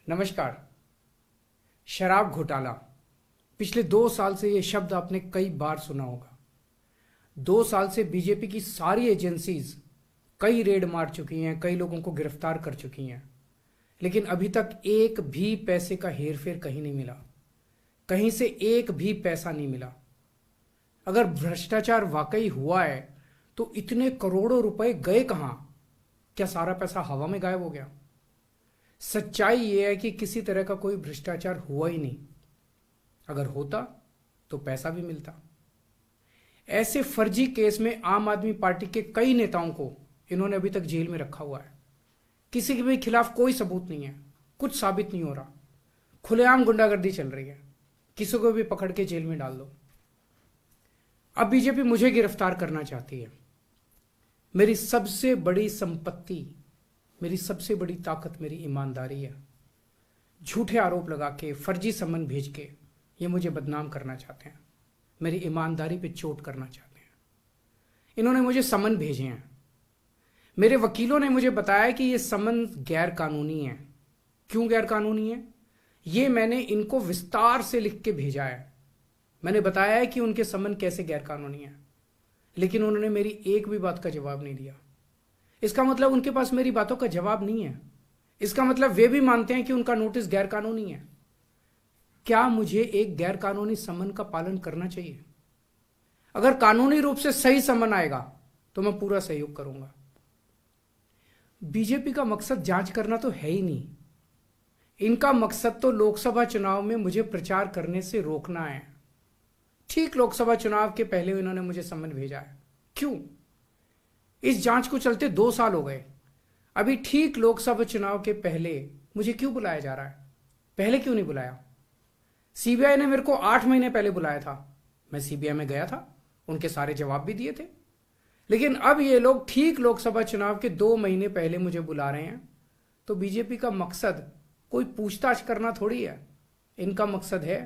नमस्कार। शराब घोटाला, पिछले 2 साल से यह शब्द आपने कई बार सुना होगा। 2 साल से बीजेपी की सारी एजेंसीज कई रेड मार चुकी हैं, कई लोगों को गिरफ्तार कर चुकी हैं, लेकिन अभी तक एक भी पैसे का हेरफेर कहीं नहीं मिला, कहीं से एक भी पैसा नहीं मिला। अगर भ्रष्टाचार वाकई हुआ है तो इतने करोड़ों रुपए गए कहां? क्या सारा पैसा हवा में गायब हो गया? सच्चाई यह है कि किसी तरह का कोई भ्रष्टाचार हुआ ही नहीं। अगर होता तो पैसा भी मिलता। ऐसे फर्जी केस में आम आदमी पार्टी के कई नेताओं को इन्होंने अभी तक जेल में रखा हुआ है। किसी के भी खिलाफ कोई सबूत नहीं है, कुछ साबित नहीं हो रहा, खुलेआम गुंडागर्दी चल रही है, किसी को भी पकड़ के जेल में डाल दो। अब बीजेपी मुझे गिरफ्तार करना चाहती है। मेरी सबसे बड़ी संपत्ति, मेरी सबसे बड़ी ताकत मेरी ईमानदारी है। झूठे आरोप लगा के, फर्जी समन भेज के ये मुझे बदनाम करना चाहते हैं, मेरी ईमानदारी पे चोट करना चाहते हैं। इन्होंने मुझे समन भेजे हैं। मेरे वकीलों ने मुझे बताया कि ये समन गैर कानूनी है। क्यों गैर कानूनी है? ये मैंने इनको विस्तार से लिख के भेजा है। मैंने बताया है कि उनके समन कैसे गैर कानूनी है, लेकिन उन्होंने मेरी एक भी बात का जवाब नहीं दिया। इसका मतलब उनके पास मेरी बातों का जवाब नहीं है। इसका मतलब वे भी मानते हैं कि उनका नोटिस गैर कानूनी है। क्या मुझे एक गैर कानूनी समन का पालन करना चाहिए? अगर कानूनी रूप से सही समन आएगा तो मैं पूरा सहयोग करूंगा। बीजेपी का मकसद जांच करना तो है ही नहीं। इनका मकसद तो लोकसभा चुनाव में मुझे प्रचार करने से रोकना है। ठीक लोकसभा चुनाव के पहले इन्होंने मुझे समन भेजा है। क्यों? इस जांच को चलते 2 साल हो गए। अभी ठीक लोकसभा चुनाव के पहले मुझे क्यों बुलाया जा रहा है? पहले क्यों नहीं बुलाया? सीबीआई ने मेरे को 8 महीने पहले बुलाया था। मैं सीबीआई में गया था, उनके सारे जवाब भी दिए थे। लेकिन अब ये लोग ठीक लोकसभा चुनाव के 2 महीने पहले मुझे बुला रहे हैं। तो बीजेपी का मकसद कोई पूछताछ करना थोड़ी है। इनका मकसद है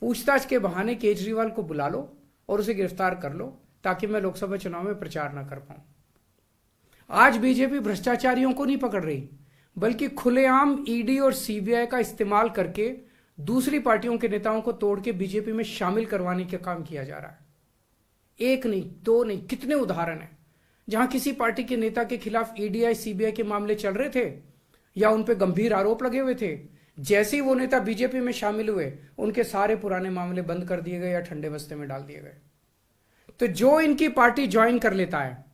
पूछताछ के बहाने केजरीवाल को बुला लो और उसे गिरफ्तार कर लो, ताकि मैं लोकसभा चुनाव में प्रचार ना कर पाऊं। आज बीजेपी भ्रष्टाचारियों को नहीं पकड़ रही, बल्कि खुलेआम ईडी और सीबीआई का इस्तेमाल करके दूसरी पार्टियों के नेताओं को तोड़ के बीजेपी में शामिल करवाने का काम किया जा रहा है। एक नहीं, 2 नहीं, कितने उदाहरण हैं जहां किसी पार्टी के नेता के खिलाफ ईडीआई सीबीआई के मामले चल रहे थे या उन पे गंभीर आरोप लगे हुए थे। जैसे ही वो नेता बीजेपी में शामिल हुए, उनके सारे पुराने मामले बंद कर दिए गए या ठंडे बस्ते में डाल दिए गए। तो जो इनकी पार्टी ज्वाइन कर लेता है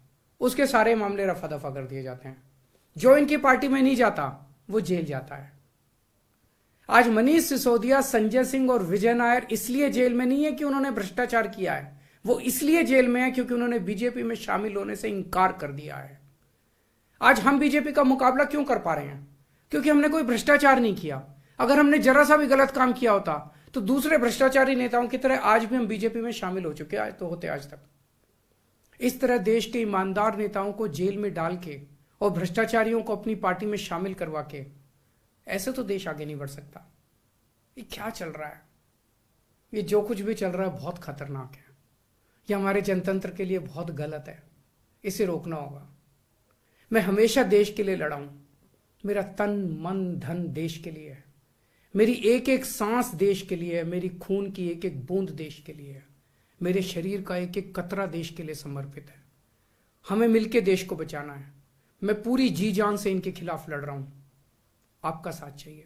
उसके सारे मामले रफा दफा कर दिए जाते हैं। जो इनकी पार्टी में नहीं जाता वो जेल जाता है। आज मनीष सिसोदिया, संजय सिंह और विजय नायर इसलिए जेल में नहीं है कि उन्होंने भ्रष्टाचार किया है, वो इसलिए जेल में है क्योंकि उन्होंने बीजेपी में शामिल होने से इंकार कर दिया है। आज हम बीजेपी का मुकाबला क्यों कर पा रहे हैं? क्योंकि हमने कोई भ्रष्टाचार नहीं किया। अगर हमने जरा सा भी गलत काम किया होता तो दूसरे भ्रष्टाचारी नेताओं की तरह आज भी हम बीजेपी में शामिल हो चुके होते आज तक। इस तरह देश के ईमानदार नेताओं को जेल में डाल के और भ्रष्टाचारियों को अपनी पार्टी में शामिल करवा के ऐसे तो देश आगे नहीं बढ़ सकता। ये क्या चल रहा है? ये जो कुछ भी चल रहा है बहुत खतरनाक है। ये हमारे जनतंत्र के लिए बहुत गलत है। इसे रोकना होगा। मैं हमेशा देश के लिए लड़ा हूं। मेरा तन मन धन देश के लिए है। मेरी एक एक सांस देश के लिए है। मेरी खून की एक एक बूंद देश के लिए है। मेरे शरीर का एक एक कतरा देश के लिए समर्पित है। हमें मिलकर देश को बचाना है। मैं पूरी जी जान से इनके खिलाफ लड़ रहा हूं। आपका साथ चाहिए।